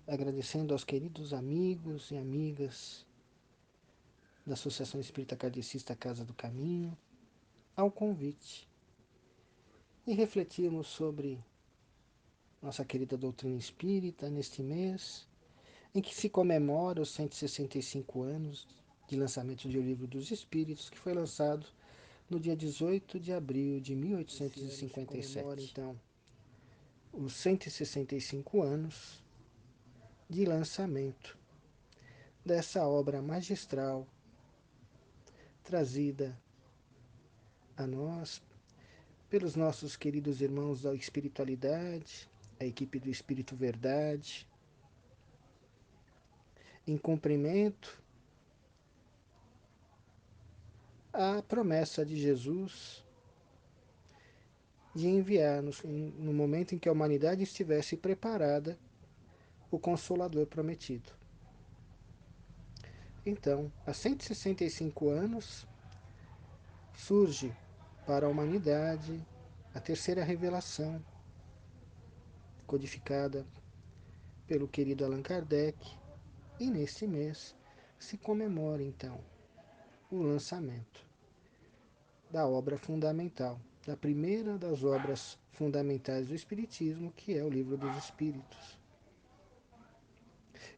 agradecendo aos queridos amigos e amigas da Associação Espírita Kardecista Casa do Caminho, ao convite e refletirmos sobre nossa querida doutrina espírita neste mês, em que se comemora os 165 anos de lançamento de O Livro dos Espíritos, que foi lançado no dia 18 de abril de Esse ano se comemora 1857. então Os 165 anos de lançamento dessa obra magistral trazida a nós pelos nossos queridos irmãos da espiritualidade, a equipe do Espírito Verdade, em cumprimento à promessa de Jesus de enviar, no momento em que a humanidade estivesse preparada, o Consolador prometido. Então, há 165 anos, surge para a humanidade a terceira revelação, codificada pelo querido Allan Kardec, e neste mês se comemora então o lançamento da obra fundamental, da primeira das obras fundamentais do Espiritismo, que é o Livro dos Espíritos.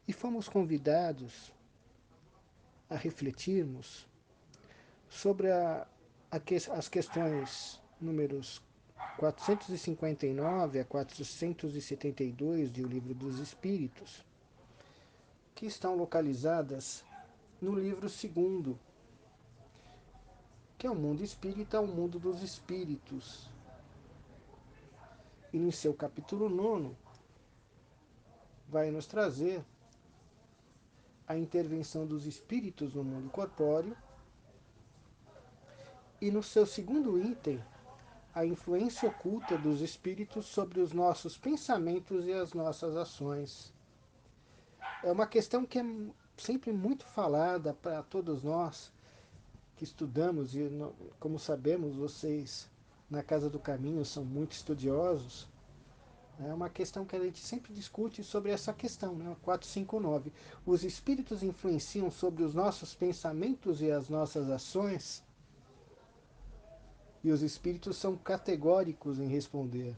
E fomos convidados a refletirmos sobre as questões números 459 a 472 de O Livro dos Espíritos, que estão localizadas no livro segundo, que é o mundo espírita, o mundo dos espíritos. E em seu capítulo 9 vai nos trazer a intervenção dos espíritos no mundo corpóreo, e no seu segundo item, a influência oculta dos espíritos sobre os nossos pensamentos e as nossas ações. É uma questão que é sempre muito falada para todos nós que estudamos, e como sabemos, vocês na Casa do Caminho são muito estudiosos. É uma questão que a gente sempre discute sobre essa questão, né? 459. Os espíritos influenciam sobre os nossos pensamentos e as nossas ações? E os espíritos são categóricos em responder.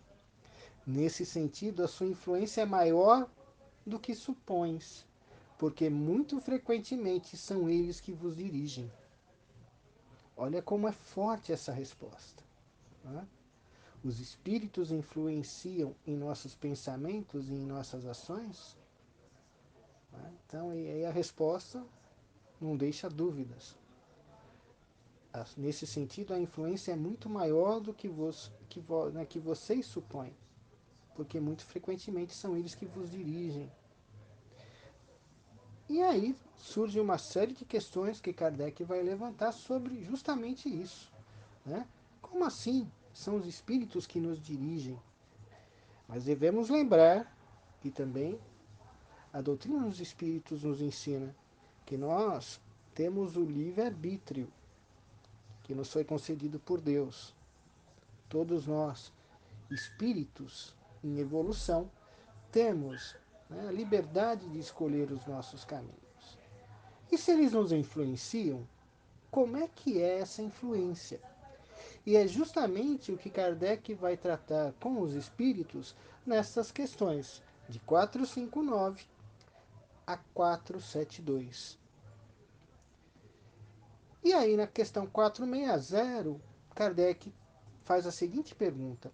Nesse sentido, a sua influência é maior do que supões, porque muito frequentemente são eles que vos dirigem. Olha como é forte essa resposta. Né? Os espíritos influenciam em nossos pensamentos e em nossas ações? Né? Então, e aí a resposta não deixa dúvidas. Nesse sentido, a influência é muito maior do que vocês supõem, porque muito frequentemente são eles que vos dirigem. E aí surge uma série de questões que Kardec vai levantar sobre justamente isso. Né? Como assim são os espíritos que nos dirigem? Mas devemos lembrar que também a doutrina dos espíritos nos ensina que nós temos o livre-arbítrio que nos foi concedido por Deus. Todos nós, espíritos em evolução, temos, né, a liberdade de escolher os nossos caminhos. E se eles nos influenciam, como é que é essa influência? E é justamente o que Kardec vai tratar com os espíritos nessas questões de 459 a 472. E aí, na questão 460, Kardec faz a seguinte pergunta: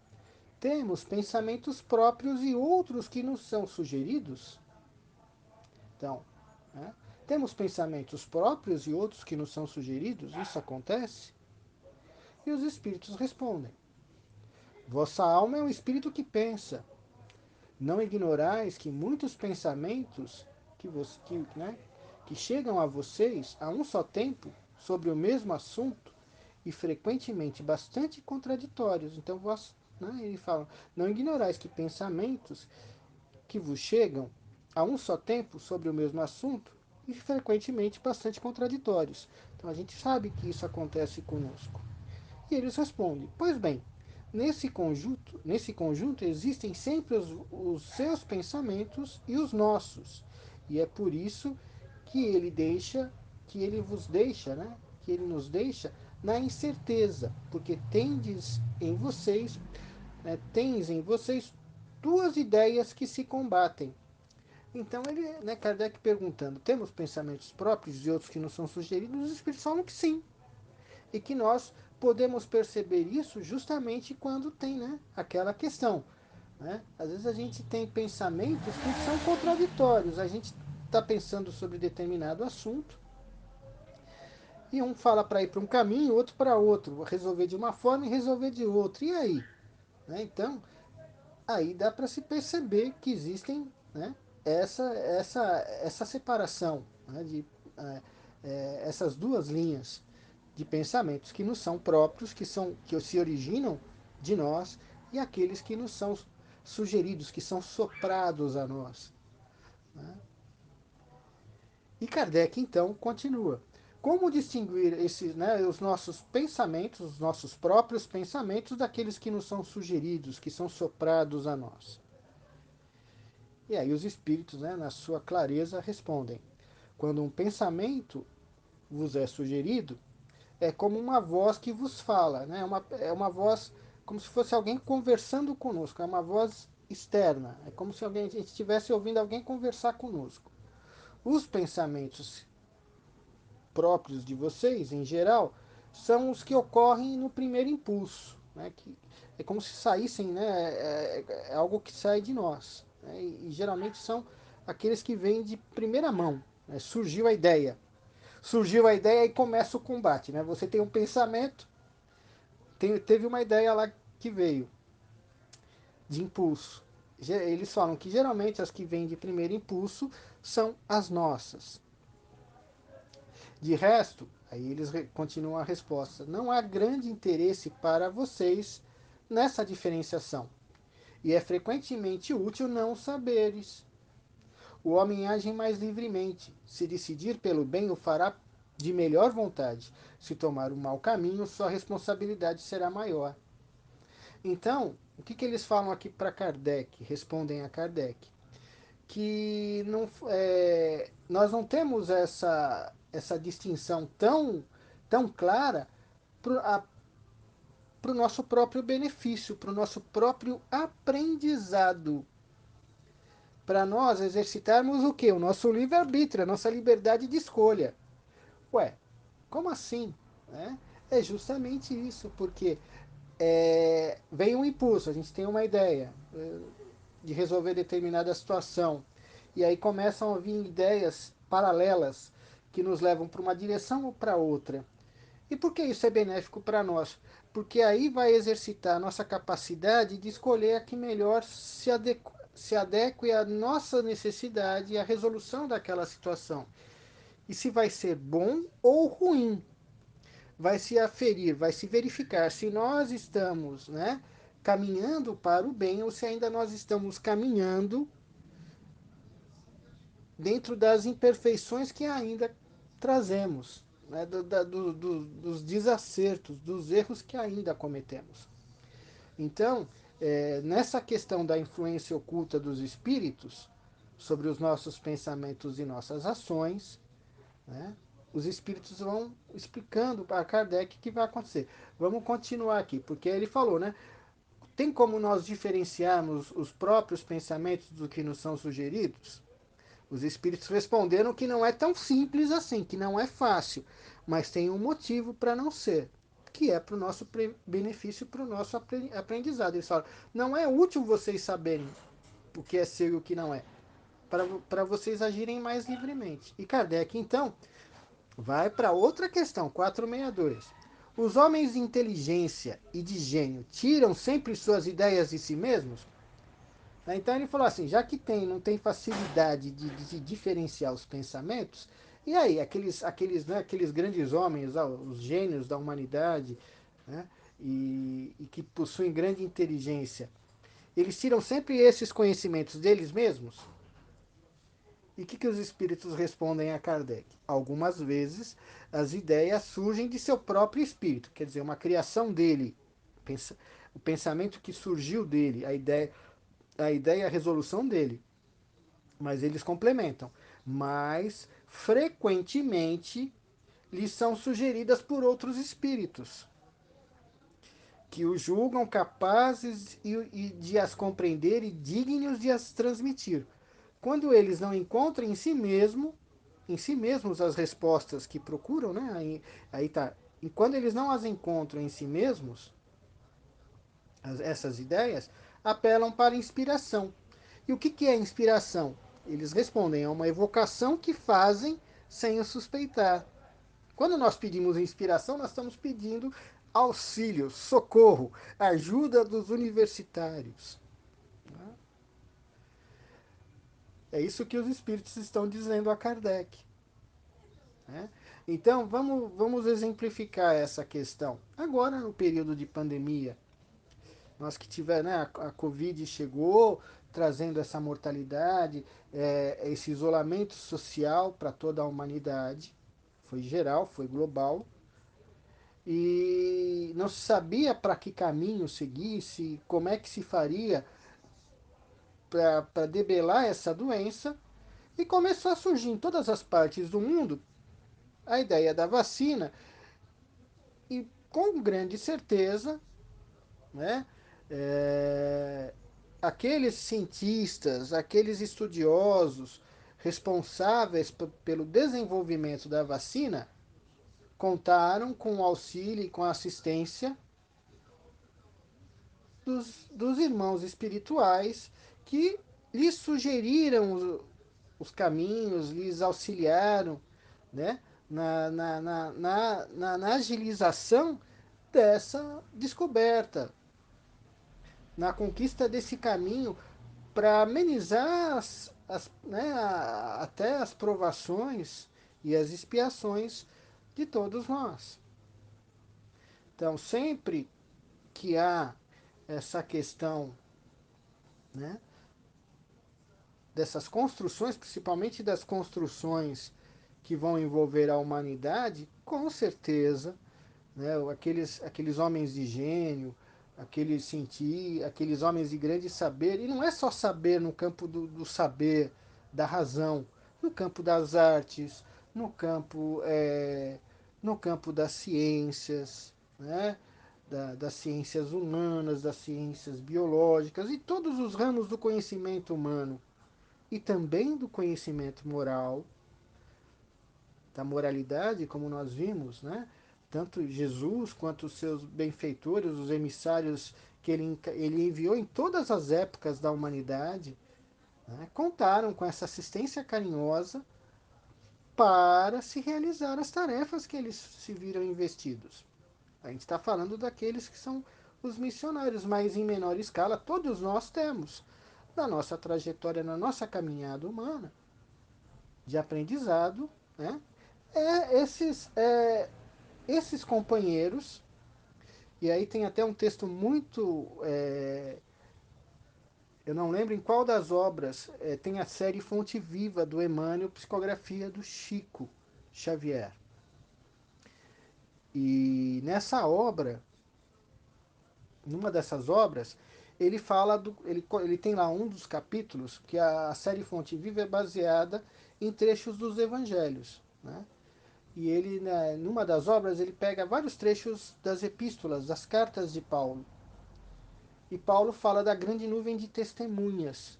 temos pensamentos próprios e outros que nos são sugeridos? Então, né, temos pensamentos próprios e outros que nos são sugeridos? Isso acontece? E os espíritos respondem: vossa alma é um espírito que pensa. Não ignorais que muitos pensamentos que chegam a vocês a um só tempo sobre o mesmo assunto e frequentemente bastante contraditórios. Então, ele fala: não ignorais que pensamentos que vos chegam a um só tempo sobre o mesmo assunto e frequentemente bastante contraditórios. Então, a gente sabe que isso acontece conosco. E eles respondem: pois bem, nesse conjunto existem sempre os seus pensamentos e os nossos. E é por isso que ele deixa, que ele vos deixa, né? Que ele nos deixa na incerteza, porque tens em vocês duas ideias que se combatem. Então ele, né, Kardec perguntando, temos pensamentos próprios e outros que não são sugeridos? Os espíritos falam que sim, e que nós podemos perceber isso justamente quando tem, né, aquela questão. Né? Às vezes a gente tem pensamentos que são contraditórios. A gente está pensando sobre determinado assunto e um fala para ir para um caminho, outro para outro, resolver de uma forma e resolver de outra. E aí? Né? Então, aí dá para se perceber que existem, né, essa separação, né, de essas duas linhas de pensamentos que nos são próprios, que se originam de nós, e aqueles que nos são sugeridos, que são soprados a nós. Né? E Kardec então continua. Como distinguir esses, né, os nossos pensamentos, os nossos próprios pensamentos, daqueles que nos são sugeridos, que são soprados a nós? E aí os espíritos, né, na sua clareza, respondem: quando um pensamento vos é sugerido, é como uma voz que vos fala, né? É uma voz como se fosse alguém conversando conosco, é uma voz externa, é como se a gente estivesse ouvindo alguém conversar conosco. Os pensamentos próprios de vocês, em geral, são os que ocorrem no primeiro impulso, né? Que é como se saíssem, né? É algo que sai de nós, né? E geralmente são aqueles que vêm de primeira mão. Né? Surgiu a ideia e começa o combate, né? Você tem um pensamento, teve uma ideia lá que veio de impulso. Eles falam que geralmente as que vêm de primeiro impulso são as nossas. De resto, aí eles continuam a resposta: não há grande interesse para vocês nessa diferenciação, e é frequentemente útil não saberes. O homem age mais livremente. Se decidir pelo bem, o fará de melhor vontade. Se tomar o mau caminho, sua responsabilidade será maior. Então, o que eles falam aqui para Kardec? Respondem a Kardec que não, nós não temos essa distinção tão clara para o nosso próprio benefício, para o nosso próprio aprendizado. Para nós exercitarmos o quê? O nosso livre-arbítrio, a nossa liberdade de escolha. Ué, como assim? Né? É justamente isso, porque vem um impulso, a gente tem uma ideia de resolver determinada situação. E aí começam a vir ideias paralelas que nos levam para uma direção ou para outra. E por que isso é benéfico para nós? Porque aí vai exercitar a nossa capacidade de escolher a que melhor se adeque à nossa necessidade e à resolução daquela situação. E se vai ser bom ou ruim, vai se aferir, vai se verificar se nós estamos, né, caminhando para o bem ou se ainda nós estamos caminhando dentro das imperfeições que ainda trazemos, né, dos desacertos, dos erros que ainda cometemos. Então, nessa questão da influência oculta dos espíritos sobre os nossos pensamentos e nossas ações, né, os espíritos vão explicando para Kardec o que vai acontecer. Vamos continuar aqui, porque ele falou, né? Tem como nós diferenciarmos os próprios pensamentos do que nos são sugeridos? Os espíritos responderam que não é tão simples assim, que não é fácil, mas tem um motivo para não ser, que é para o nosso benefício, para o nosso aprendizado. Eles falam, não é útil vocês saberem o que é seu e o que não é, para vocês agirem mais livremente. E Kardec, então, vai para outra questão, 462. Os homens de inteligência e de gênio tiram sempre suas ideias de si mesmos? Então ele falou assim, já que não tem facilidade de diferenciar os pensamentos, e aí, aqueles grandes homens, os gênios da humanidade, né, e que possuem grande inteligência, eles tiram sempre esses conhecimentos deles mesmos? E o que os espíritos respondem a Kardec? Algumas vezes as ideias surgem de seu próprio espírito, quer dizer, uma criação dele. o pensamento que surgiu dele, a ideia e a resolução dele. Mas eles complementam. Mas, frequentemente, lhes são sugeridas por outros espíritos, que os julgam capazes de as compreender e dignos de as transmitir. Quando eles não encontram em si mesmos as respostas que procuram, né? Aí tá. E quando eles não as encontram em si mesmos, essas ideias, apelam para a inspiração. E o que é inspiração? Eles respondem a uma evocação que fazem sem o suspeitar. Quando nós pedimos inspiração, nós estamos pedindo auxílio, socorro, ajuda dos universitários. É isso que os espíritos estão dizendo a Kardec. Né? Então, vamos exemplificar essa questão. Agora, no período de pandemia, nós que tiver, né, a Covid chegou, trazendo essa mortalidade, esse isolamento social para toda a humanidade. Foi geral, foi global. E não se sabia para que caminho seguir, se, como é que se faria para debelar essa doença. E começou a surgir em todas as partes do mundo a ideia da vacina, e com grande certeza, né, aqueles cientistas, aqueles estudiosos responsáveis pelo desenvolvimento da vacina contaram com o auxílio e com a assistência dos irmãos espirituais que lhes sugeriram os caminhos, lhes auxiliaram, né, na agilização dessa descoberta, na conquista desse caminho para amenizar né, até as provações e as expiações de todos nós. Então, sempre que há essa questão, né, dessas construções, principalmente das construções que vão envolver a humanidade, com certeza, né, aqueles homens de gênio, aqueles homens de grande saber, e não é só saber no campo do saber, da razão, no campo das artes, no campo, no campo das ciências, né, das ciências humanas, das ciências biológicas e todos os ramos do conhecimento humano e também do conhecimento moral, da moralidade, como nós vimos, né? Tanto Jesus quanto os seus benfeitores, os emissários que ele enviou em todas as épocas da humanidade, né? Contaram com essa assistência carinhosa para se realizar as tarefas que eles se viram investidos. A gente está falando daqueles que são os missionários, mas em menor escala todos nós temos na nossa trajetória, na nossa caminhada humana de aprendizado, né? É esses companheiros, e aí tem até um texto muito. Eu não lembro em qual das obras, tem a série Fonte Viva do Emmanuel, psicografia do Chico Xavier. E nessa obra, numa dessas obras, ele fala ele tem lá um dos capítulos que a série Fonte Viva é baseada em trechos dos evangelhos, né? E ele, né, numa das obras, ele pega vários trechos das epístolas, das cartas de Paulo. E Paulo fala da grande nuvem de testemunhas.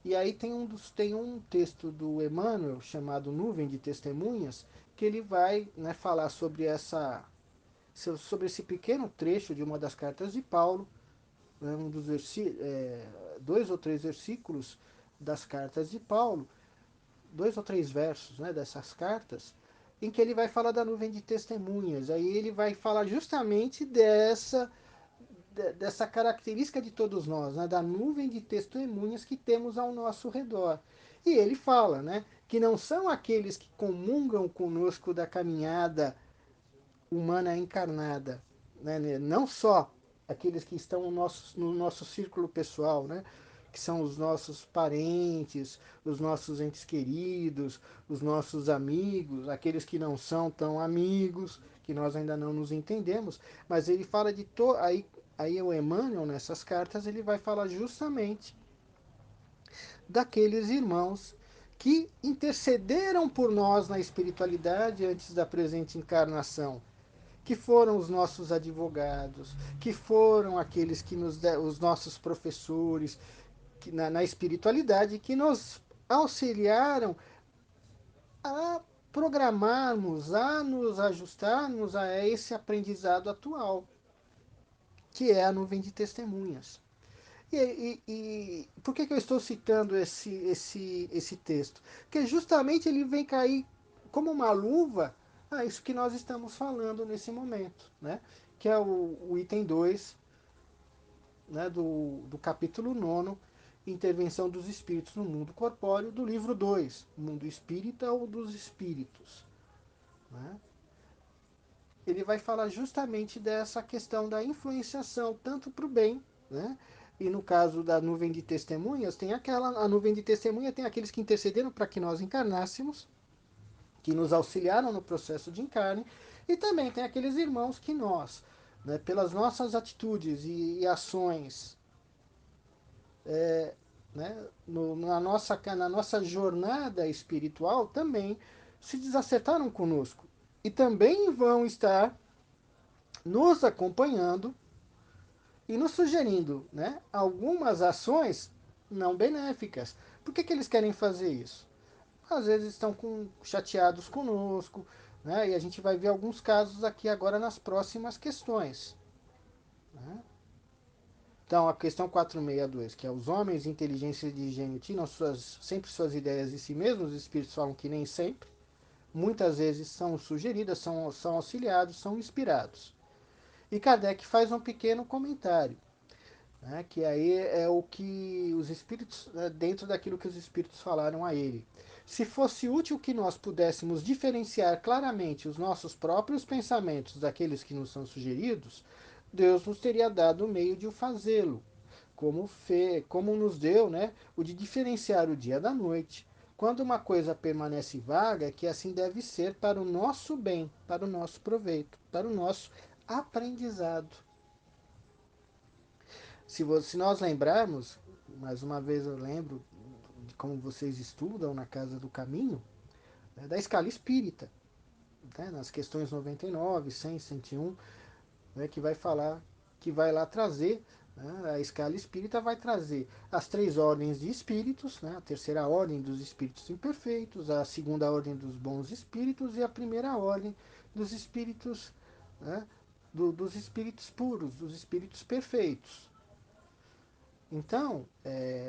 E aí tem um texto do Emmanuel chamado Nuvem de Testemunhas, que ele vai, né, falar sobre esse pequeno trecho de uma das cartas de Paulo, né, dois ou três versículos das cartas de Paulo, dois ou três versos, né, dessas cartas, em que ele vai falar da nuvem de testemunhas. Aí ele vai falar justamente dessa característica de todos nós, né, da nuvem de testemunhas que temos ao nosso redor. E ele fala, né, que não são aqueles que comungam conosco da caminhada humana encarnada, né, não só aqueles que estão no nosso círculo pessoal, né, que são os nossos parentes, os nossos entes queridos, os nossos amigos, aqueles que não são tão amigos, que nós ainda não nos entendemos, mas ele fala aí aí o Emmanuel, nessas cartas, ele vai falar justamente daqueles irmãos que intercederam por nós na espiritualidade antes da presente encarnação, que foram os nossos advogados, que foram aqueles que os nossos professores que, na espiritualidade, que nos auxiliaram a programarmos, a nos ajustarmos a esse aprendizado atual, que é a nuvem de testemunhas. E por que eu estou citando esse texto? Porque justamente ele vem cair como uma luva a isso que nós estamos falando nesse momento, né? Que é o item 2, né, do capítulo 9, Intervenção dos Espíritos no Mundo Corpóreo, do livro 2, Mundo Espírita ou dos Espíritos. Né? Ele vai falar justamente dessa questão da influenciação, tanto para o bem, né? E no caso da nuvem de testemunhas, tem a nuvem de testemunha tem aqueles que intercederam para que nós encarnássemos, que nos auxiliaram no processo de encarne, e também tem aqueles irmãos que nós, né, pelas nossas atitudes e ações, né, na nossa jornada espiritual, também se desacertaram conosco. E também vão estar nos acompanhando e nos sugerindo, né, algumas ações não benéficas. Por que eles querem fazer isso? Às vezes estão chateados conosco, né, e a gente vai ver alguns casos aqui agora nas próximas questões. Né? Então, a questão 462, que é os homens, inteligência de gênio, tiram sempre suas ideias de si mesmos, os espíritos falam que nem sempre, muitas vezes são sugeridas, são auxiliados, são inspirados. E Kardec faz um pequeno comentário, né, que aí é o que os espíritos, né, dentro daquilo que os espíritos falaram a ele. Se fosse útil que nós pudéssemos diferenciar claramente os nossos próprios pensamentos daqueles que nos são sugeridos, Deus nos teria dado o meio de o fazê-lo, como nos deu, né, o de diferenciar o dia da noite. Quando uma coisa permanece vaga, é que assim deve ser para o nosso bem, para o nosso proveito, para o nosso aprendizado. Se nós lembrarmos, mais uma vez eu lembro de como vocês estudam na Casa do Caminho, né, da escala espírita, né, nas questões 99, 100, 101, né, que vai falar, que vai lá trazer, né, a escala espírita vai trazer as três ordens de espíritos, né, a terceira ordem dos espíritos imperfeitos, a segunda ordem dos bons espíritos e a primeira ordem dos espíritos, né, dos espíritos puros, dos espíritos perfeitos. Então,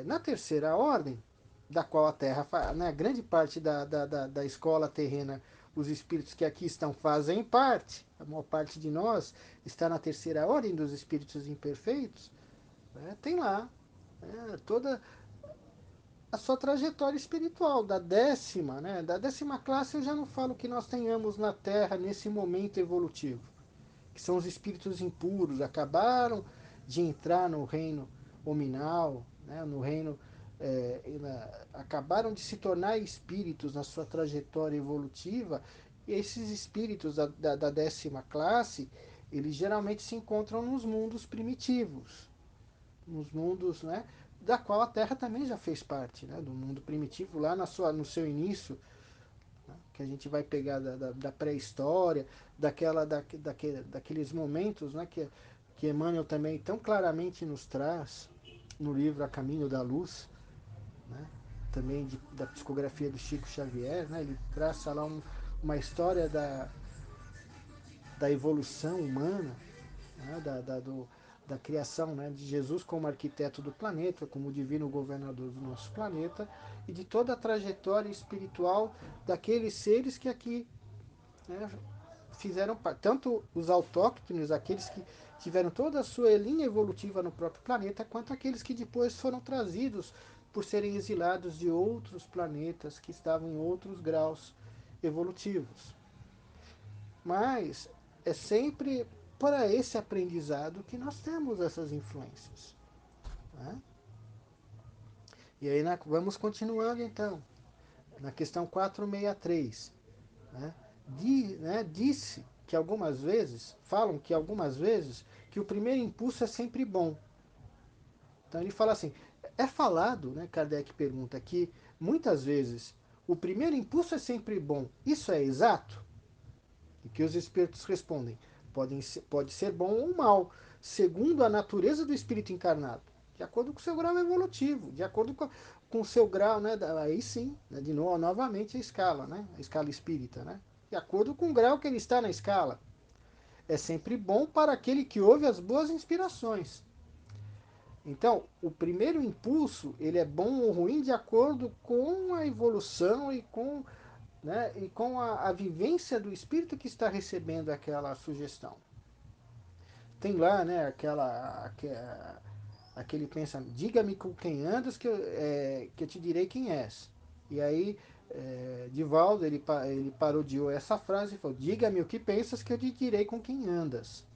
na terceira ordem, da qual a Terra, né, grande parte da escola terrena, os espíritos que aqui estão fazem parte, a maior parte de nós está na terceira ordem dos espíritos imperfeitos, né, tem lá, né, toda a sua trajetória espiritual, da décima classe eu já não falo que nós tenhamos na Terra nesse momento evolutivo, que são os espíritos impuros, acabaram de entrar no reino hominal, né, no reino, acabaram de se tornar espíritos na sua trajetória evolutiva, e esses espíritos da décima classe, eles geralmente se encontram nos mundos primitivos, nos mundos, né, da qual a Terra também já fez parte, né, do mundo primitivo, lá no seu início, que a gente vai pegar da pré-história, daqueles momentos, né, que Emmanuel também tão claramente nos traz no livro A Caminho da Luz, né, também da psicografia do Chico Xavier, né, ele traça lá uma história da evolução humana, né, da criação, né, de Jesus como arquiteto do planeta, como divino governador do nosso planeta, e de toda a trajetória espiritual daqueles seres que aqui, né, fizeram tanto os autóctones, aqueles que tiveram toda a sua linha evolutiva no próprio planeta, quanto aqueles que depois foram trazidos por serem exilados de outros planetas que estavam em outros graus evolutivos. Mas é sempre para esse aprendizado que nós temos essas influências. Né? E aí vamos continuando então, na questão 463. Né? Disse que algumas vezes, falam que algumas vezes, que o primeiro impulso é sempre bom. Então ele fala assim, é falado, né, Kardec pergunta, que muitas vezes o primeiro impulso é sempre bom. Isso é exato? E que os espíritos respondem, pode ser bom ou mal, segundo a natureza do espírito encarnado, de acordo com o seu grau evolutivo, de acordo com o seu grau, né, aí sim, né, de novo, novamente a escala, né, a escala espírita, né, de acordo com o grau que ele está na escala. É sempre bom para aquele que ouve as boas inspirações. Então, o primeiro impulso, ele é bom ou ruim de acordo com a evolução e com, né, e com a vivência do espírito que está recebendo aquela sugestão. Tem lá, né, aquele pensamento, diga-me com quem andas que eu te direi quem és. E aí, Divaldo, ele parodiou essa frase e falou, diga-me o que pensas que eu te direi com quem andas.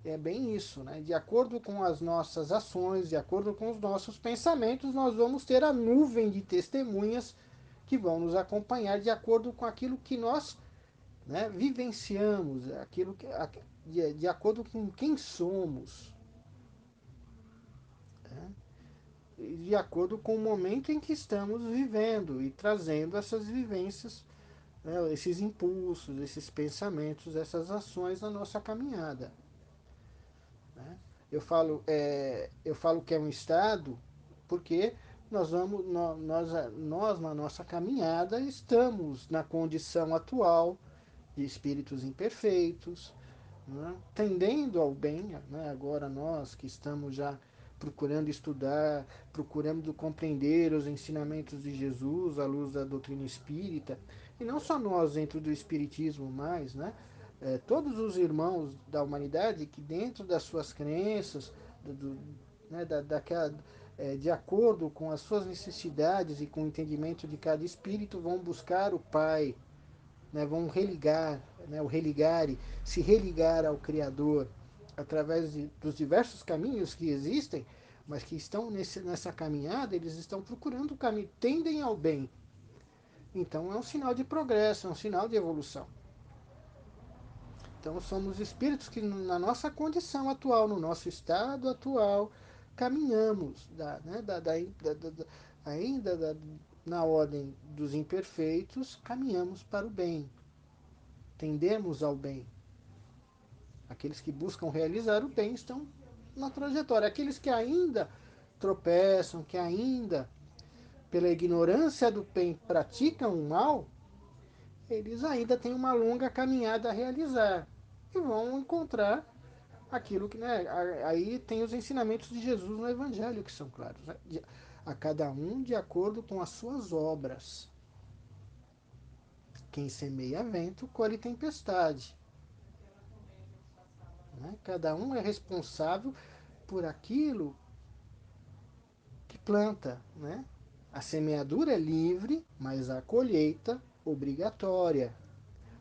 É bem isso, né? De acordo com as nossas ações, de acordo com os nossos pensamentos, nós vamos ter a nuvem de testemunhas que vão nos acompanhar de acordo com aquilo que nós, né, vivenciamos, de acordo com quem somos, né? De acordo com o momento em que estamos vivendo e trazendo essas vivências, né, esses impulsos, esses pensamentos, essas ações na nossa caminhada. Né? Eu falo que é um estado porque nós na nossa caminhada estamos na condição atual de espíritos imperfeitos, né, tendendo ao bem, né, agora nós que estamos já procurando estudar, procurando compreender os ensinamentos de Jesus à luz da doutrina espírita, e não só nós dentro do espiritismo mais, né, todos os irmãos da humanidade que dentro das suas crenças, né, de acordo com as suas necessidades e com o entendimento de cada espírito, vão buscar o Pai, né, vão religar, né, o religare, se religar ao Criador através dos diversos caminhos que existem, mas que estão nessa caminhada, eles estão procurando o caminho, tendem ao bem. Então é um sinal de progresso, é um sinal de evolução. Então somos espíritos que na nossa condição atual, no nosso estado atual, caminhamos né, ainda na ordem dos imperfeitos, caminhamos para o bem, tendemos ao bem. Aqueles que buscam realizar o bem estão na trajetória. Aqueles que ainda tropeçam, que ainda, pela ignorância do bem, praticam o mal, eles ainda têm uma longa caminhada a realizar. E vão encontrar aquilo que, né, aí tem os ensinamentos de Jesus no Evangelho, que são claros. Né? A cada um de acordo com as suas obras. Quem semeia vento, colhe tempestade. Né? Cada um é responsável por aquilo que planta, né? A semeadura é livre, mas a colheita obrigatória.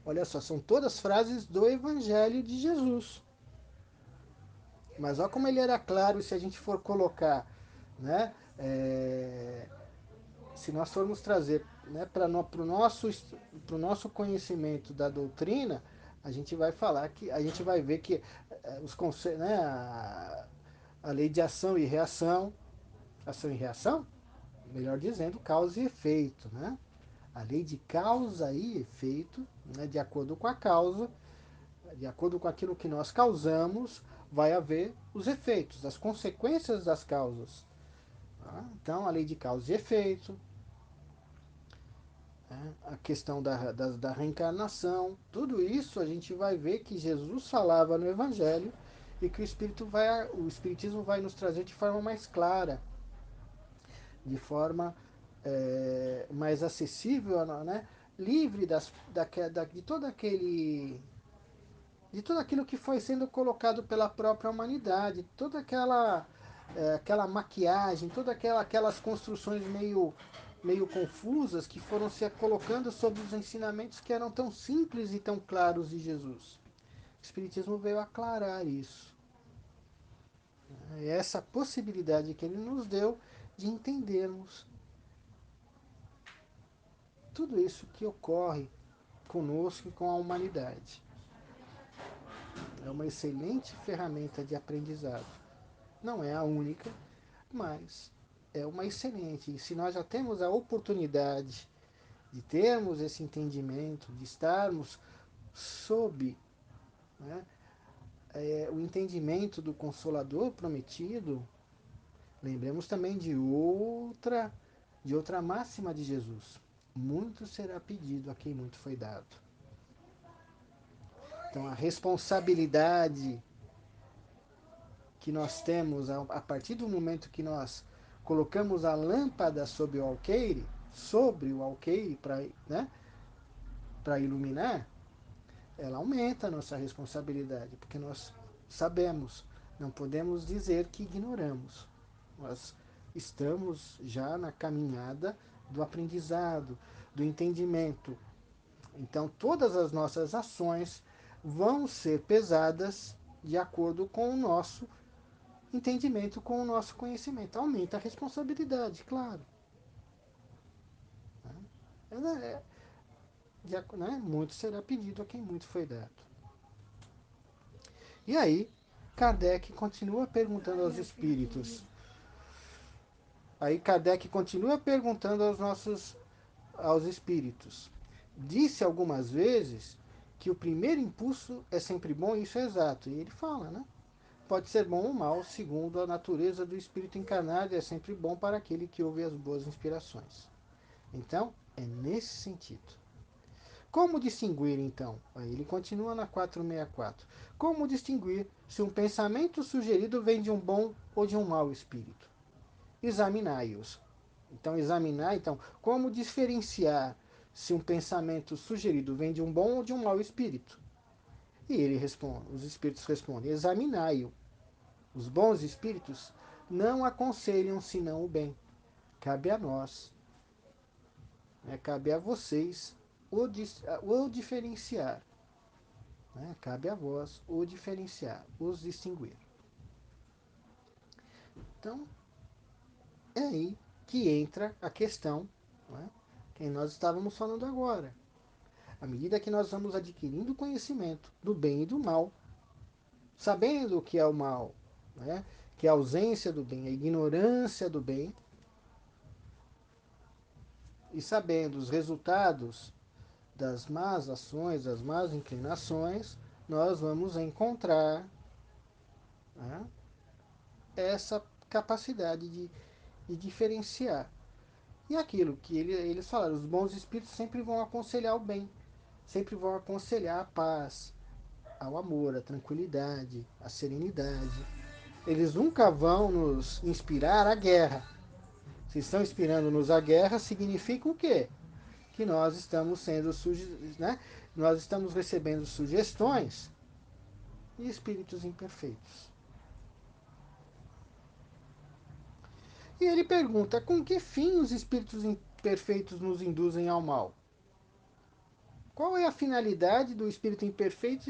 Olha só, são todas frases do Evangelho de Jesus. Mas olha como ele era claro, se a gente for colocar, né? Se nós formos trazer, né, para o nosso conhecimento da doutrina, a gente vai falar que a gente vai ver que os conceitos, né, a lei de ação e reação, melhor dizendo, causa e efeito, né? A lei de causa e efeito, né? De acordo com a causa, de acordo com aquilo que nós causamos, vai haver os efeitos, as consequências das causas. Tá? Então, a lei de causa e efeito, né? A questão da reencarnação, tudo isso a gente vai ver que Jesus falava no Evangelho e que o Espiritismo vai nos trazer de forma mais clara, de forma mais acessível, né? Livre de todo aquele de tudo aquilo que foi sendo colocado pela própria humanidade, toda aquela maquiagem, todas aquelas construções meio confusas que foram se colocando sobre os ensinamentos que eram tão simples e tão claros de Jesus. O Espiritismo veio aclarar isso. É essa possibilidade que ele nos deu de entendermos tudo isso que ocorre conosco e com a humanidade. é uma excelente ferramenta de aprendizado. Não é a única, mas é uma excelente. E se nós já temos a oportunidade de termos esse entendimento, de estarmos sob, né, o entendimento do Consolador prometido, lembremos também de outra máxima de Jesus. Muito será pedido a quem muito foi dado. Então a responsabilidade que nós temos a partir do momento que nós colocamos a lâmpada sobre o alqueire para, né, para iluminar, ela aumenta a nossa responsabilidade, porque nós sabemos, não podemos dizer que ignoramos. Nós estamos já na caminhada do aprendizado, do entendimento. Então, todas as nossas ações vão ser pesadas de acordo com o nosso entendimento, com o nosso conhecimento. Aumenta a responsabilidade, claro. Muito será pedido a quem muito foi dado. E aí, Kardec continua perguntando aos espíritos. Aí Kardec continua perguntando aos espíritos. Disse algumas vezes que o primeiro impulso é sempre bom, e isso é exato. E ele fala, né? Pode ser bom ou mal, segundo a natureza do espírito encarnado, e é sempre bom para aquele que ouve as boas inspirações. Então, é nesse sentido. Como distinguir, então? Aí ele continua na 464. Como distinguir se um pensamento sugerido vem de um bom ou de um mau espírito? Examinai-os. Então, como diferenciar se um pensamento sugerido vem de um bom ou de um mau espírito? E os espíritos respondem: examinai-o. Os bons espíritos não aconselham senão o bem. Cabe a nós, né? Cabe a vocês o diferenciar. Né? Cabe a vós o diferenciar, os distinguir. Então, é aí que entra a questão, né, que nós estávamos falando agora. À medida que nós vamos adquirindo conhecimento do bem e do mal, sabendo o que é o mal, né, que é a ausência do bem, a ignorância do bem, e sabendo os resultados das más ações, das más inclinações, nós vamos encontrar, né, essa capacidade de diferenciar. E aquilo que eles falaram, os bons espíritos sempre vão aconselhar o bem, sempre vão aconselhar a paz, ao amor, à tranquilidade, à serenidade. Eles nunca vão nos inspirar à guerra. Se estão inspirando-nos à guerra, significa o quê? Que nós estamos sendo né? Nós estamos recebendo sugestões de espíritos imperfeitos. E ele pergunta: com que fim os espíritos imperfeitos nos induzem ao mal? Qual é a finalidade do espírito imperfeito,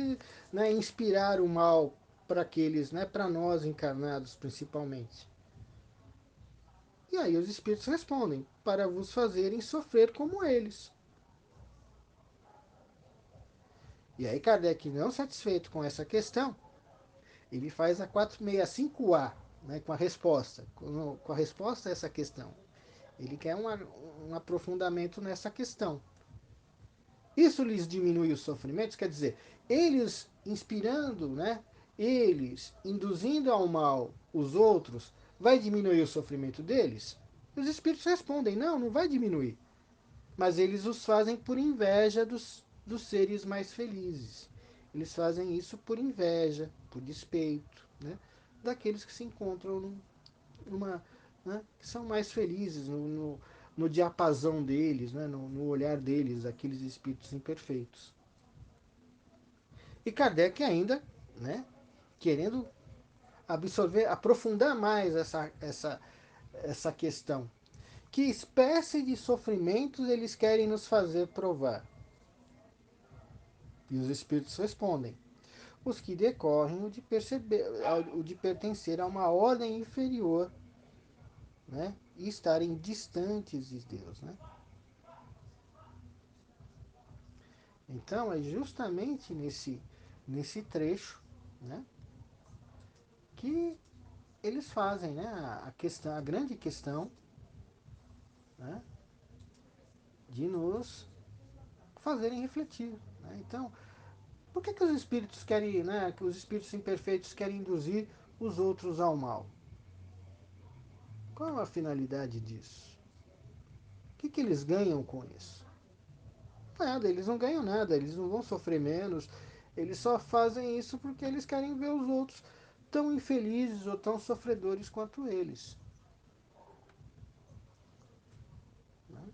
né, inspirar o mal para aqueles, né, para nós encarnados principalmente? E aí os espíritos respondem: para vos fazerem sofrer como eles. E aí Kardec, não satisfeito com essa questão, ele faz a 465A, né, com a resposta, com a resposta a essa questão. Ele quer um aprofundamento nessa questão. Isso lhes diminui os sofrimentos, quer dizer, eles inspirando, né, eles induzindo ao mal os outros, vai diminuir o sofrimento deles? Os espíritos respondem: não, não vai diminuir. Mas eles os fazem por inveja dos seres mais felizes. Eles fazem isso por inveja, por despeito, né, daqueles que se encontram numa, né, que são mais felizes no diapasão deles, né, no olhar deles, aqueles espíritos imperfeitos. E Kardec ainda, né, querendo absorver, aprofundar mais essa questão. Que espécie de sofrimentos eles querem nos fazer provar? E os espíritos respondem: os que decorrem o de pertencer a uma ordem inferior, né, e estarem distantes de Deus. Né? Então é justamente nesse trecho né, que eles fazem, né, a grande questão, né, de nos fazerem refletir. Né? Então, por que os espíritos querem, né, que os espíritos imperfeitos querem induzir os outros ao mal? Qual a finalidade disso? O que eles ganham com isso? Nada, eles não ganham nada, eles não vão sofrer menos, eles só fazem isso porque eles querem ver os outros tão infelizes ou tão sofredores quanto eles. Né?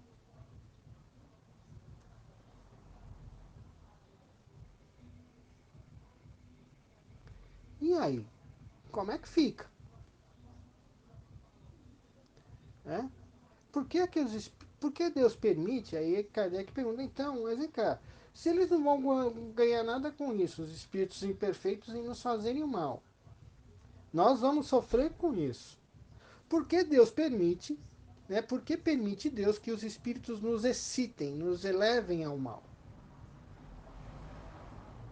E aí, como é que fica? Né? Por que, por que Deus permite? Aí Kardec pergunta, então, mas vem cá, se eles não vão ganhar nada com isso, os espíritos imperfeitos, em nos fazerem o mal, nós vamos sofrer com isso. Por que Deus permite, né? Por que permite Deus que os espíritos nos excitem, nos elevem ao mal?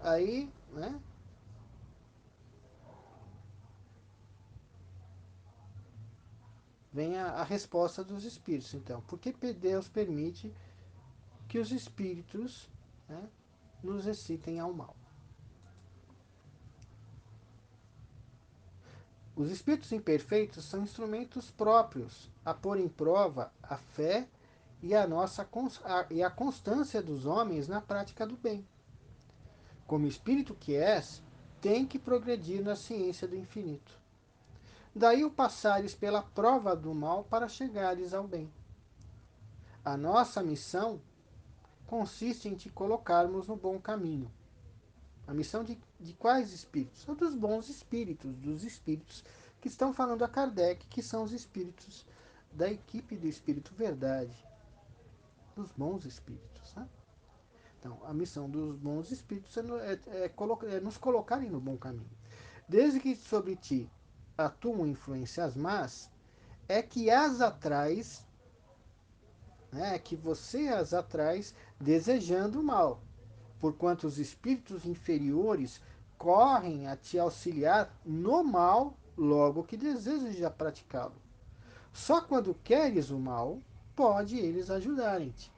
Aí, né? Vem a resposta dos espíritos. Então, por que Deus permite que os espíritos, né, nos excitem ao mal? Os espíritos imperfeitos são instrumentos próprios a pôr em prova a fé e a constância dos homens na prática do bem. Como espírito que és, tem que progredir na ciência do infinito. Daí o passares pela prova do mal para chegares ao bem. A nossa missão consiste em te colocarmos no bom caminho. A missão de quais espíritos? A dos bons espíritos, dos espíritos que estão falando a Kardec, que são os espíritos da equipe do Espírito Verdade, dos bons espíritos. Né? Então, a missão dos bons espíritos é nos colocarem no bom caminho. Desde que sobre ti atuam influências más, é que as atrais, né, é que você as atrais desejando o mal, porquanto os espíritos inferiores correm a te auxiliar no mal logo que deseja praticá-lo. Só quando queres o mal, pode eles ajudarem-te,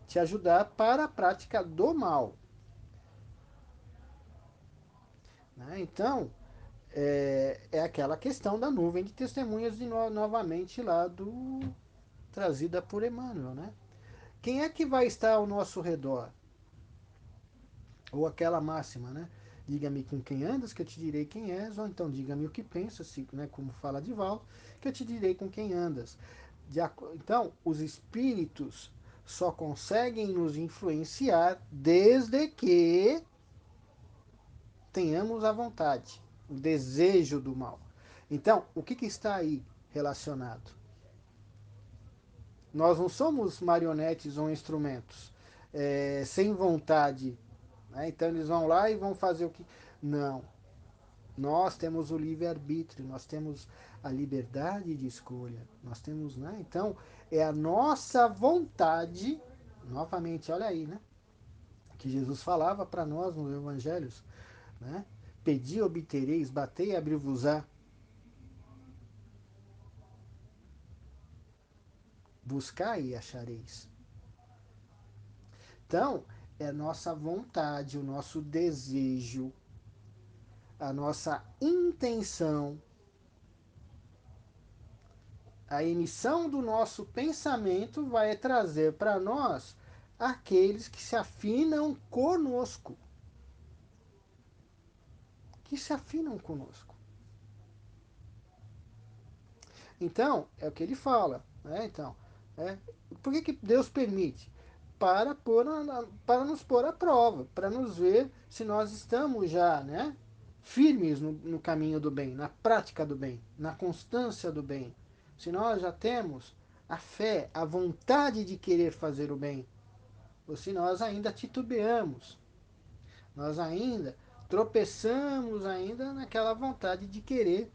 te ajudar para a prática do mal. Né? Então, é aquela questão da nuvem de testemunhas novamente lá do trazida por Emmanuel, né? Quem é que vai estar ao nosso redor? Ou aquela máxima, né? Diga-me com quem andas, que eu te direi quem és, ou então diga-me o que pensas, né? Como fala de Val, que eu te direi com quem andas. Então, os espíritos só conseguem nos influenciar desde que tenhamos a vontade, o desejo do mal. Então, o que está aí relacionado? Nós não somos marionetes ou instrumentos sem vontade. Né? Então eles vão lá e vão fazer o que. Não. Nós temos o livre-arbítrio, nós temos a liberdade de escolha. Nós temos, né? Então, é a nossa vontade, novamente, olha aí, né? Que Jesus falava para nós nos evangelhos, né? Pedi, obtereis, batei, abri-vos-á. Buscai e achareis. Então, é a nossa vontade, o nosso desejo, a nossa intenção, a emissão do nosso pensamento vai trazer para nós aqueles que se afinam conosco. Que se afinam conosco. Então, é o que ele fala. Né? Então, por que Deus permite? Para nos pôr à prova, para nos ver se nós estamos já, né, firmes no caminho do bem, na prática do bem, na constância do bem. Se nós já temos a fé, a vontade de querer fazer o bem, ou se nós ainda titubeamos, nós ainda tropeçamos ainda naquela vontade de querer,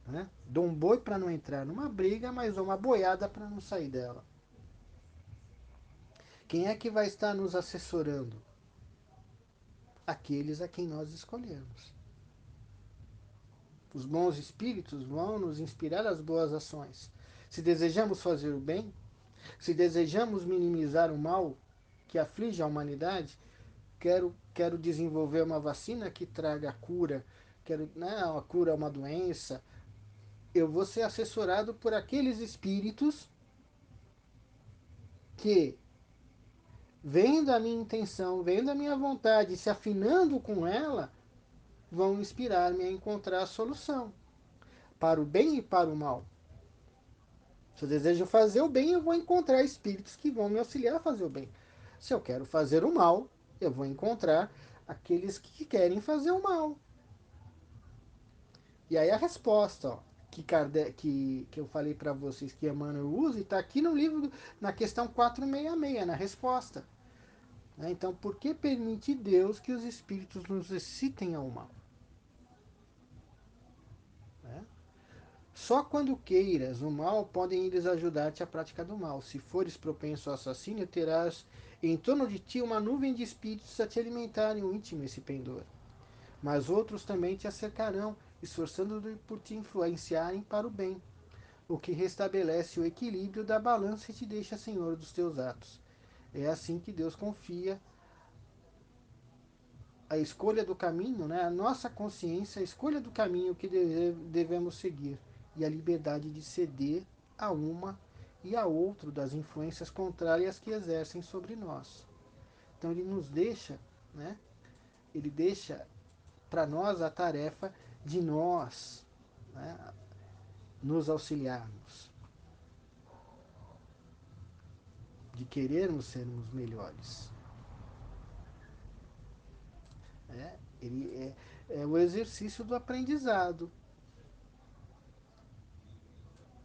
né? Dou um boi para não entrar numa briga, mas dou uma boiada para não sair dela. Quem é que vai estar nos assessorando? Aqueles a quem nós escolhermos. Os bons espíritos vão nos inspirar as boas ações. Se desejamos fazer o bem, se desejamos minimizar o mal que aflige a humanidade, quero desenvolver uma vacina que traga a cura, quero, né, a cura a uma doença, eu vou ser assessorado por aqueles espíritos que, vendo a minha intenção, vendo a minha vontade, se afinando com ela, vão inspirar-me a encontrar a solução, para o bem e para o mal. Se eu desejo fazer o bem, eu vou encontrar espíritos que vão me auxiliar a fazer o bem. Se eu quero fazer o mal, eu vou encontrar aqueles que querem fazer o mal. E aí a resposta, ó, que eu falei para vocês que Emmanuel usa, está aqui no livro, na questão 466, na resposta. Né? Então, por que permite Deus que os espíritos nos excitem ao mal? Né? Só quando queiras o mal, podem eles ajudar-te à prática do mal. Se fores propenso ao assassínio, terás em torno de ti uma nuvem de espíritos a te alimentarem o íntimo esse pendor. Mas outros também te acercarão, esforçando-te por te influenciarem para o bem, o que restabelece o equilíbrio da balança e te deixa senhor dos teus atos. É assim que Deus confia a escolha do caminho, né, a nossa consciência, a escolha do caminho que devemos seguir e a liberdade de ceder a uma e a outro das influências contrárias que exercem sobre nós. Então ele nos deixa, né, ele deixa para nós a tarefa de nós, né, nos auxiliarmos, de querermos sermos melhores. Ele é o exercício do aprendizado.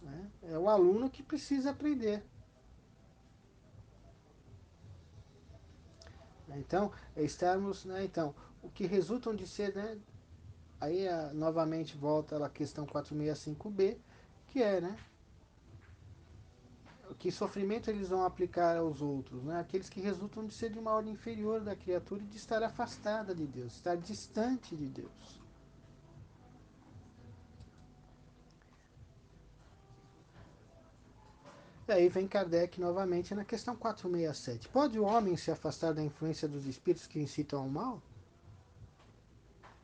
Né? É o aluno que precisa aprender. Então, é estarmos, né, então, o que resultam de ser, né, aí novamente volta a questão 465b, que é, né, que sofrimento eles vão aplicar aos outros, né, aqueles que resultam de ser de uma ordem inferior da criatura e de estar afastada de Deus, estar distante de Deus. E aí vem Kardec novamente na questão 467. Pode o homem se afastar da influência dos espíritos que incitam ao mal?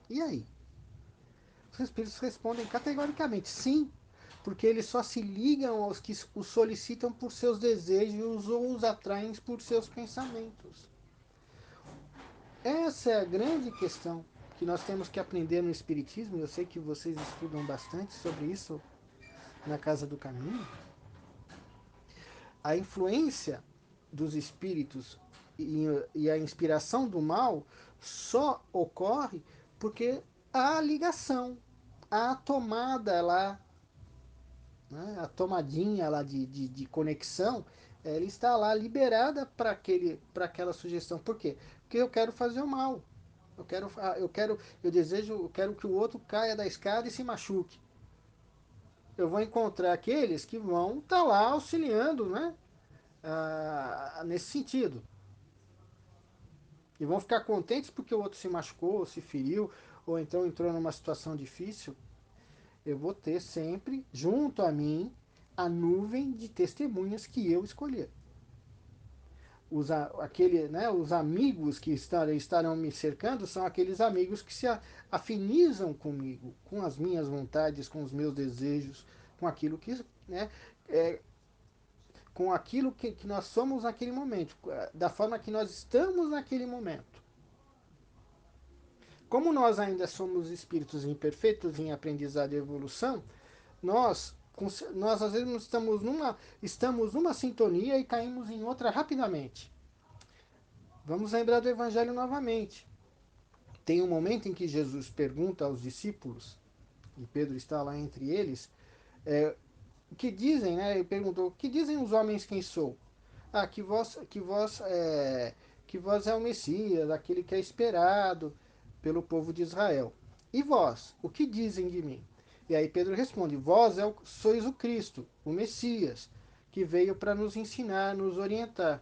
E aí? Os espíritos respondem categoricamente sim, porque eles só se ligam aos que os solicitam por seus desejos ou os atraem por seus pensamentos. Essa é a grande questão que nós temos que aprender no Espiritismo. Eu sei que vocês estudam bastante sobre isso na Casa do Caminho. A influência dos espíritos e a inspiração do mal só ocorre porque há a ligação, há a tomada lá, né, a tomadinha lá de conexão, ela está lá liberada para aquela sugestão. Por quê? Porque eu quero fazer o mal. Eu quero que o outro caia da escada e se machuque. Eu vou encontrar aqueles que vão estar lá auxiliando, né? Nesse sentido. E vão ficar contentes porque o outro se machucou, se feriu, ou então entrou numa situação difícil. Eu vou ter sempre, junto a mim, a nuvem de testemunhas que eu escolher. Os amigos que estarão me cercando são aqueles amigos que se afinizam comigo, com as minhas vontades, com os meus desejos, com aquilo que, né, é, com aquilo que nós somos naquele momento, da forma que nós estamos naquele momento. Como nós ainda somos espíritos imperfeitos em aprendizado e evolução, nós, nós às vezes estamos numa sintonia e caímos em outra rapidamente. Vamos lembrar do Evangelho novamente. Tem um momento em que Jesus pergunta aos discípulos, e Pedro está lá entre eles, o que dizem, né? Ele perguntou, o que dizem os homens quem sou? Ah, que vós é o Messias, aquele que é esperado pelo povo de Israel. E vós, o que dizem de mim? E aí Pedro responde, vós sois o Cristo, o Messias, que veio para nos ensinar, nos orientar.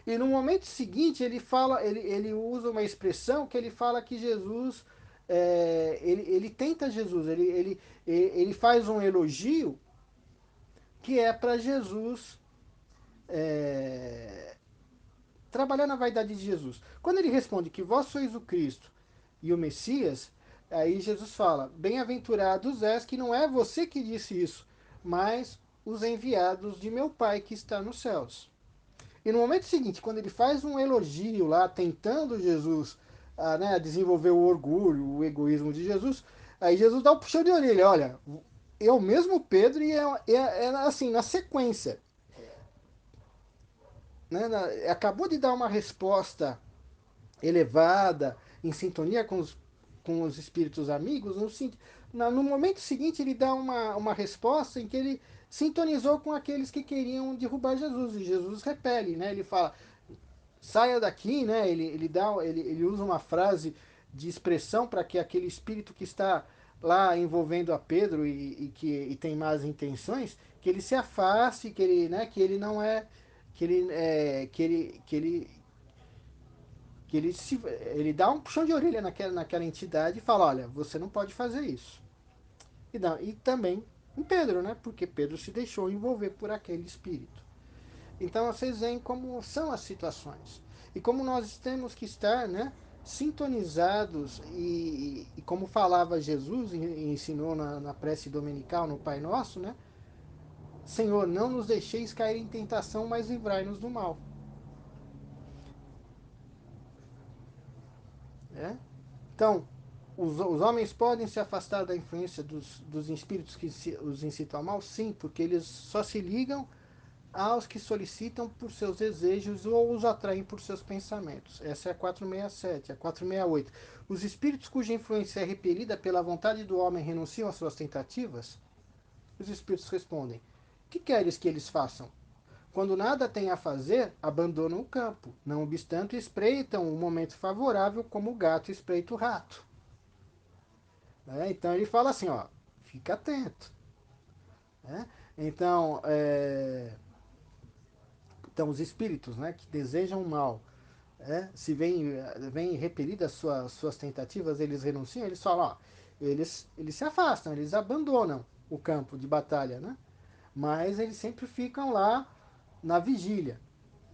E no momento seguinte ele usa uma expressão que ele fala que Jesus ele tenta Jesus, ele faz um elogio que é para Jesus é, trabalhar na vaidade de Jesus. Quando ele responde que vós sois o Cristo e o Messias, aí Jesus fala: bem-aventurados és que não é você que disse isso, mas os enviados de meu Pai que está nos céus. E no momento seguinte, quando ele faz um elogio lá, tentando Jesus a desenvolver o orgulho, o egoísmo de Jesus, aí Jesus dá um puxão de orelha: olha, eu mesmo Pedro, e é assim, na sequência. Né, acabou de dar uma resposta elevada, em sintonia com os espíritos amigos, no momento seguinte ele dá uma resposta em que ele sintonizou com aqueles que queriam derrubar Jesus, e Jesus repele, né? Ele fala, saia daqui, né? Ele usa uma frase de expressão para que aquele espírito que está lá envolvendo a Pedro e tem más intenções, que ele se afaste, que ele não é, que ele, é, que ele dá um puxão de orelha naquela entidade e fala, olha, você não pode fazer isso. E também em Pedro, né? Porque Pedro se deixou envolver por aquele espírito. Então vocês veem como são as situações. E como nós temos que estar, né? Sintonizados e como falava Jesus e ensinou na prece dominical, no Pai Nosso, né? Senhor, não nos deixeis cair em tentação, mas livrai-nos do mal. Né? Então, os homens podem se afastar da influência dos espíritos que os incitam ao mal? Sim, porque eles só se ligam aos que solicitam por seus desejos ou os atraem por seus pensamentos. Essa é a 467. A 468. Os espíritos cuja influência é repelida pela vontade do homem renunciam às suas tentativas? Os espíritos respondem: que queres que eles façam? Quando nada têm a fazer, abandonam o campo. Não obstante, espreitam o momento favorável como o gato espreita o rato. Então ele fala assim, ó, fica atento. Né? Então, então, os espíritos, né, que desejam o mal, se vem repelidas suas tentativas, eles renunciam, eles falam, ó, eles se afastam, eles abandonam o campo de batalha, né? Mas eles sempre ficam lá na vigília,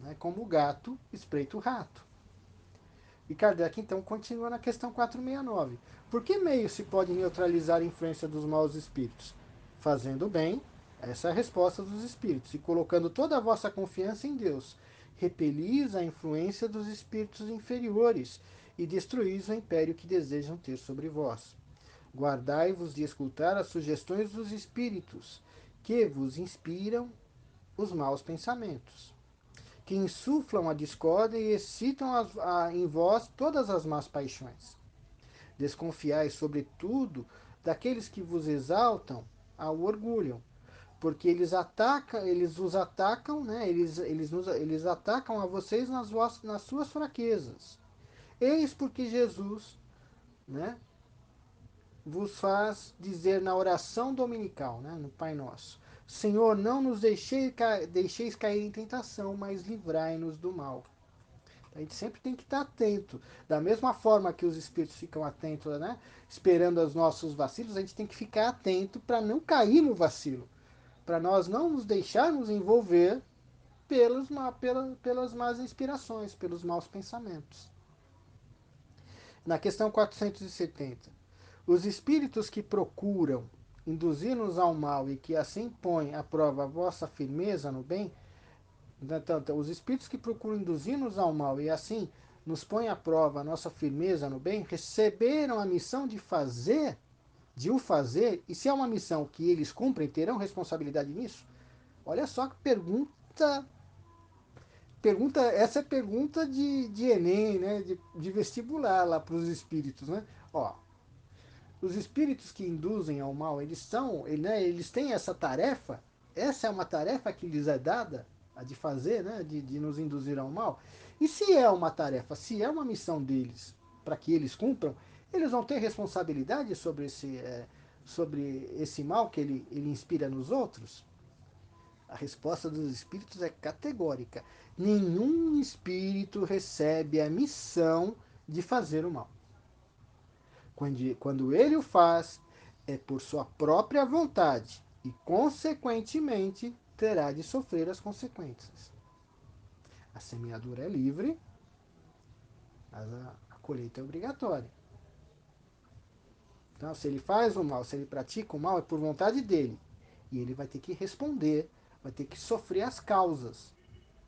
né, como o gato espreita o rato. E Kardec então continua na questão 469. Por que meio se pode neutralizar a influência dos maus espíritos? Fazendo bem, essa é a resposta dos espíritos, e colocando toda a vossa confiança em Deus. Repelis a influência dos espíritos inferiores e destruís o império que desejam ter sobre vós. Guardai-vos de escutar as sugestões dos espíritos, que vos inspiram os maus pensamentos, que insuflam a discórdia e excitam em vós todas as más paixões. Desconfiai, sobretudo, daqueles que vos exaltam ao orgulho, porque eles os atacam, né? Eles atacam a vocês nas suas fraquezas. Eis porque Jesus, né, vos faz dizer na oração dominical, né, no Pai Nosso: Senhor, não nos deixeis cair em tentação, mas livrai-nos do mal. A gente sempre tem que estar atento. Da mesma forma que os espíritos ficam atentos, né, esperando os nossos vacilos, a gente tem que ficar atento para não cair no vacilo, para nós não nos deixarmos envolver pelas más inspirações, pelos maus pensamentos. Na questão 470, os espíritos que procuram induzir-nos ao mal e que assim põem à prova a vossa firmeza no bem, então, os espíritos que procuram induzir-nos ao mal e assim nos põem à prova a nossa firmeza no bem, receberam a missão de o fazer, e se é uma missão que eles cumprem, terão responsabilidade nisso? Olha só que essa é pergunta de Enem, né, de vestibular lá para os espíritos, né? Ó, os espíritos que induzem ao mal, eles têm essa tarefa, essa é uma tarefa que lhes é dada, a de fazer, né, de nos induzir ao mal. E se é uma tarefa, se é uma missão deles, para que eles cumpram, eles vão ter responsabilidade sobre esse mal que ele inspira nos outros? A resposta dos espíritos é categórica. Nenhum espírito recebe a missão de fazer o mal. Quando ele o faz, é por sua própria vontade e, consequentemente, terá de sofrer as consequências. A semeadura é livre, mas a colheita é obrigatória. Então, se ele faz o mal, se ele pratica o mal, é por vontade dele. E ele vai ter que responder, vai ter que sofrer as causas.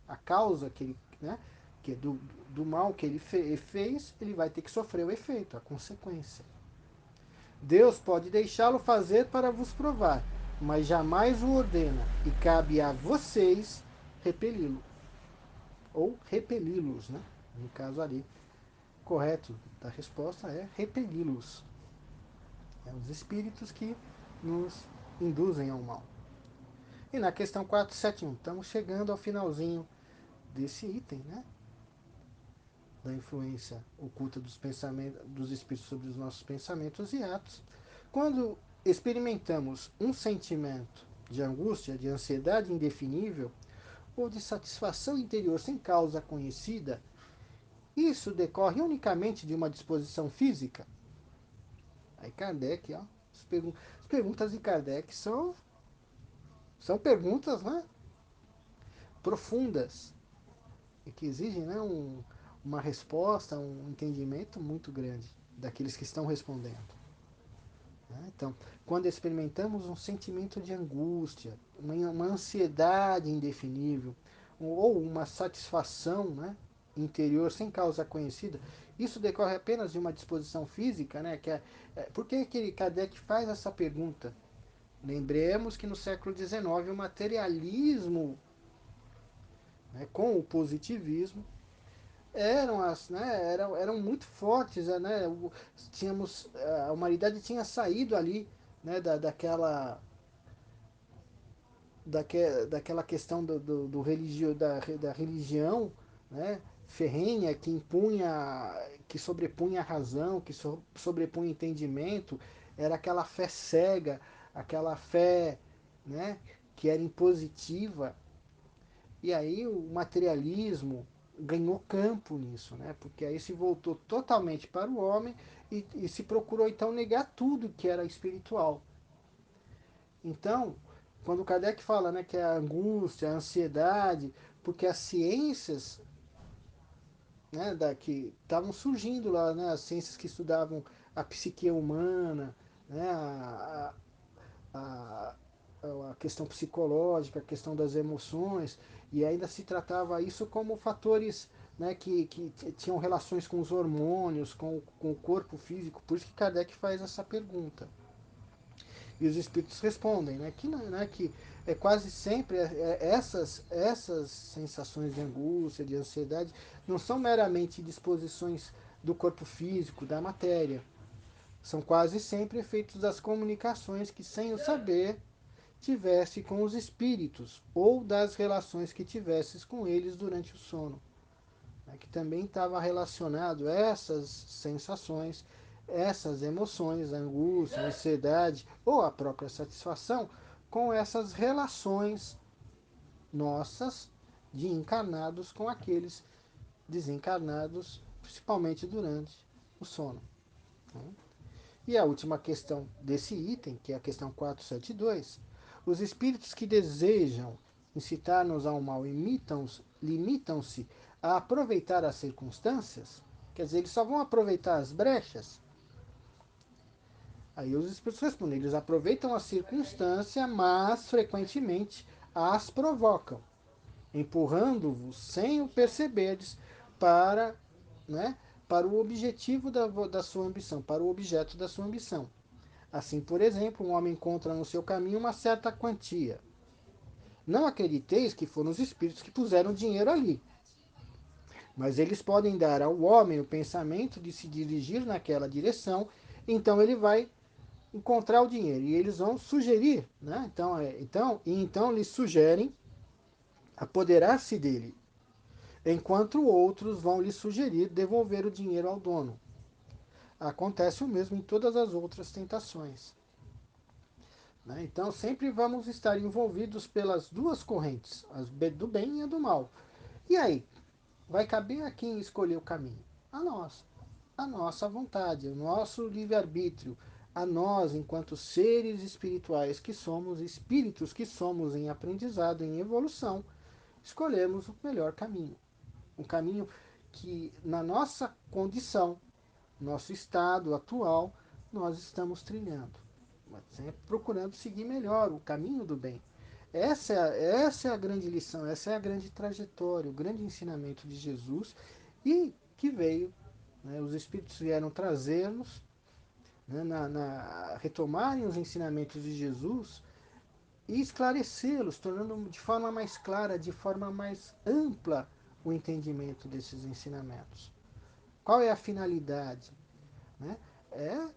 A causa que ele, né, que é do mal que ele fez, ele vai ter que sofrer o efeito, a consequência. Deus pode deixá-lo fazer para vos provar, mas jamais o ordena, e cabe a vocês repeli-lo. Ou repeli-los, né? No caso ali, correto da resposta é repeli-los. É os espíritos que nos induzem ao mal. E na questão 471, estamos chegando ao finalzinho desse item, né? Da influência oculta dos pensamentos dos espíritos sobre os nossos pensamentos e atos. Quando experimentamos um sentimento de angústia, de ansiedade indefinível ou de satisfação interior sem causa conhecida, isso decorre unicamente de uma disposição física? Aí Kardec, ó, as perguntas de Kardec são perguntas, né, profundas e que exigem, né, uma resposta, um entendimento muito grande daqueles que estão respondendo. Né? Então, quando experimentamos um sentimento de angústia, uma ansiedade indefinível, ou uma satisfação, né, interior sem causa conhecida, isso decorre apenas de uma disposição física, né? Por que Kardec faz essa pergunta? Lembremos que no século XIX o materialismo, né, com o positivismo, eram muito fortes, né? A humanidade tinha saído ali, né, daquela questão da religião, né, ferrenha que impunha, que sobrepunha a razão, que sobrepunha o entendimento, era aquela fé cega, aquela fé, né, que era impositiva. E aí o materialismo ganhou campo nisso, né? Porque aí se voltou totalmente para o homem e se procurou então negar tudo que era espiritual. Então, quando Kardec fala, né, que é a angústia, a ansiedade, porque as ciências, né, que estavam surgindo lá, né, as ciências que estudavam a psique humana, né, a, a questão psicológica, a questão das emoções, e ainda se tratava isso como fatores, né, que tinham relações com os hormônios, com o corpo físico. Por isso que Kardec faz essa pergunta. E os espíritos respondem, que é quase sempre essas sensações de angústia, de ansiedade, não são meramente disposições do corpo físico, da matéria. São quase sempre efeitos das comunicações que, sem o saber, tivesse com os espíritos ou das relações que tivesses com eles durante o sono, né, que também estava relacionado a essas sensações, essas emoções, a angústia, a ansiedade ou a própria satisfação com essas relações nossas de encarnados com aqueles desencarnados, principalmente durante o sono. Né? E a última questão desse item, que é a questão 472, os espíritos que desejam incitar-nos ao mal limitam-se a aproveitar as circunstâncias, quer dizer, eles só vão aproveitar as brechas. Aí os espíritos respondem, eles aproveitam a circunstância, mas frequentemente as provocam, empurrando-vos sem o perceberdes para, né, para o objetivo da sua ambição, para o objeto da sua ambição. Assim, por exemplo, um homem encontra no seu caminho uma certa quantia. Não acrediteis que foram os espíritos que puseram dinheiro ali, mas eles podem dar ao homem o pensamento de se dirigir naquela direção, então ele vai encontrar o dinheiro e eles vão sugerir, né? Então lhes sugerem apoderar-se dele, enquanto outros vão lhe sugerir devolver o dinheiro ao dono. Acontece o mesmo em todas as outras tentações. Né? Então, sempre vamos estar envolvidos pelas duas correntes, as do bem e a do mal. E aí, vai caber a quem escolher o caminho? A nós. a nossa vontade, o nosso livre-arbítrio, a nós, enquanto seres espirituais que somos, espíritos que somos em aprendizado, em evolução, escolhemos o melhor caminho. Um caminho que, na nossa condição, nosso estado atual, nós estamos trilhando, mas sempre procurando seguir melhor o caminho do bem. Essa é a grande lição, essa é a grande trajetória, o grande ensinamento de Jesus e que veio, né, os Espíritos vieram trazer-nos, né, retomarem os ensinamentos de Jesus e esclarecê-los, tornando de forma mais clara, de forma mais ampla o entendimento desses ensinamentos. Qual é a finalidade? Né? É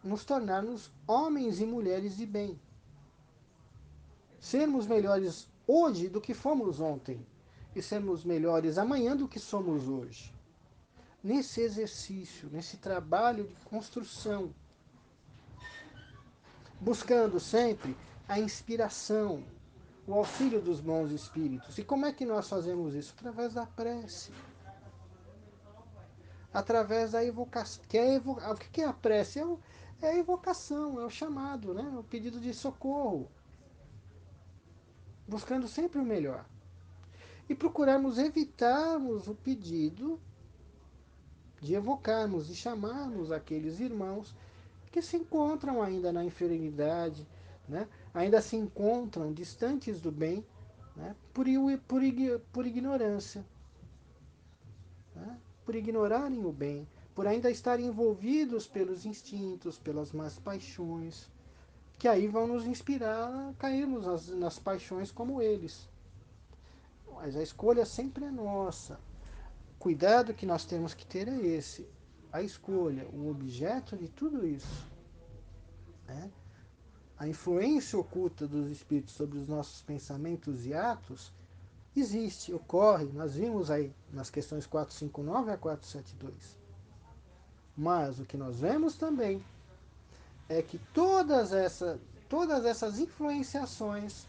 nos tornarmos homens e mulheres de bem. Sermos melhores hoje do que fomos ontem. E sermos melhores amanhã do que somos hoje. Nesse exercício, nesse trabalho de construção, buscando sempre a inspiração, o auxílio dos bons espíritos. E como é que nós fazemos isso? Através da prece. Através da evocação. O que é a prece? É a evocação, é o chamado, né? O pedido de socorro. Buscando sempre o melhor. E procurarmos evitarmos o pedido de evocarmos e chamarmos aqueles irmãos que se encontram ainda na inferioridade, né? Ainda se encontram distantes do bem, né? Por ignorância, né? Por ignorarem o bem, por ainda estarem envolvidos pelos instintos, pelas más paixões, que aí vão nos inspirar a cairmos nas paixões como eles. Mas a escolha sempre é nossa. O cuidado que nós temos que ter é esse. A escolha, o objeto de tudo isso. Né? A influência oculta dos espíritos sobre os nossos pensamentos e atos existe, ocorre. Nós vimos aí nas questões 459 a 472. Mas o que nós vemos também é que todas essas influenciações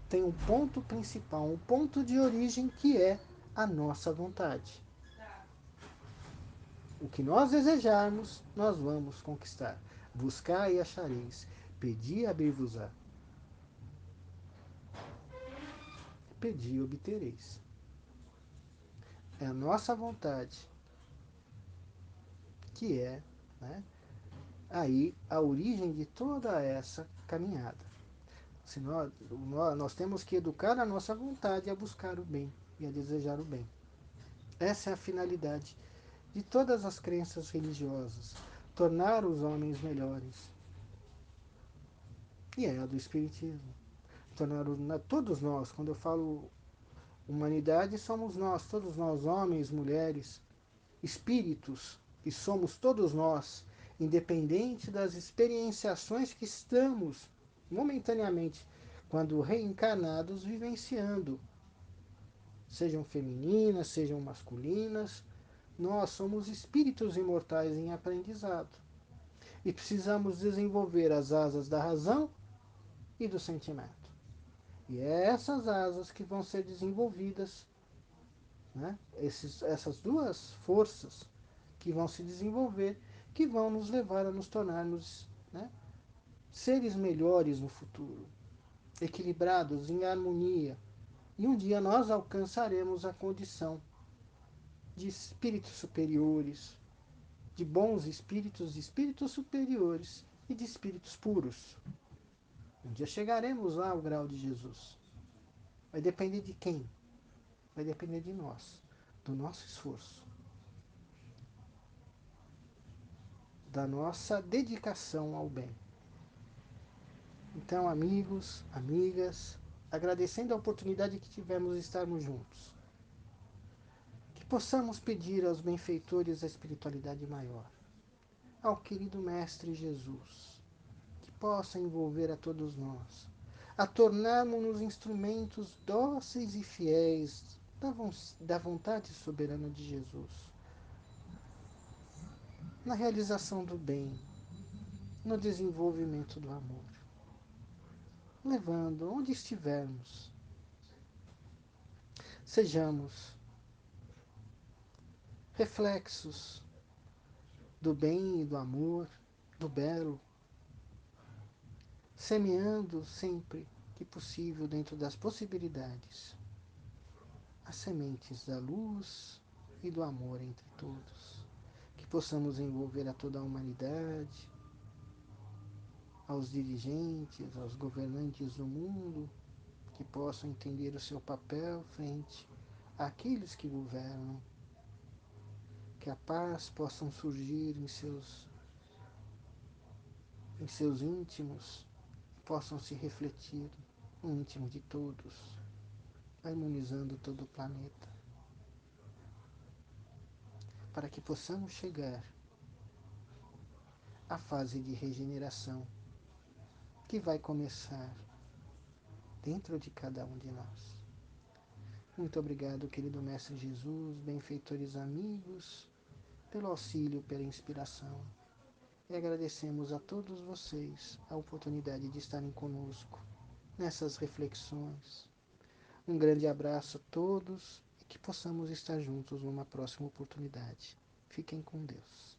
têm um ponto principal, um ponto de origem que é a nossa vontade. O que nós desejarmos, nós vamos conquistar. Buscar e achareis. Pedi e abrir-vos-á. Pedi e obtereis. É a nossa vontade que é, né, aí a origem de toda essa caminhada. Se nós temos que educar a nossa vontade a buscar o bem e a desejar o bem. Essa é a finalidade de todas as crenças religiosas. Tornar os homens melhores. E é a do Espiritismo. Tornar todos nós, quando eu falo humanidade, somos nós, todos nós, homens, mulheres, espíritos, e somos todos nós, independente das experienciações que estamos momentaneamente, quando reencarnados, vivenciando. Sejam femininas, sejam masculinas, nós somos espíritos imortais em aprendizado. E precisamos desenvolver as asas da razão e do sentimento. E é essas asas que vão ser desenvolvidas, né? Essas duas forças que vão se desenvolver, que vão nos levar a nos tornarmos, né, seres melhores no futuro, equilibrados, em harmonia. E um dia nós alcançaremos a condição de espíritos superiores, de bons espíritos, de espíritos superiores e de espíritos puros. Um dia chegaremos lá ao grau de Jesus. Vai depender de quem? Vai depender de nós, do nosso esforço, da nossa dedicação ao bem. Então, amigos, amigas, agradecendo a oportunidade que tivemos de estarmos juntos, que possamos pedir aos benfeitores da espiritualidade maior, ao querido Mestre Jesus, que possa envolver a todos nós, a tornarmos-nos instrumentos dóceis e fiéis da vontade soberana de Jesus, na realização do bem, no desenvolvimento do amor, levando onde estivermos. Sejamos reflexos do bem e do amor, do belo, semeando sempre que possível dentro das possibilidades as sementes da luz e do amor entre todos. Que possamos envolver a toda a humanidade, aos dirigentes, aos governantes do mundo, que possam entender o seu papel frente àqueles que governam, que a paz possa surgir em seus íntimos, possam se refletir no íntimo de todos, harmonizando todo o planeta, para que possamos chegar à fase de regeneração que vai começar dentro de cada um de nós. Muito obrigado, querido Mestre Jesus, benfeitores amigos, pelo auxílio, pela inspiração. E agradecemos a todos vocês a oportunidade de estarem conosco nessas reflexões. Um grande abraço a todos e que possamos estar juntos numa próxima oportunidade. Fiquem com Deus.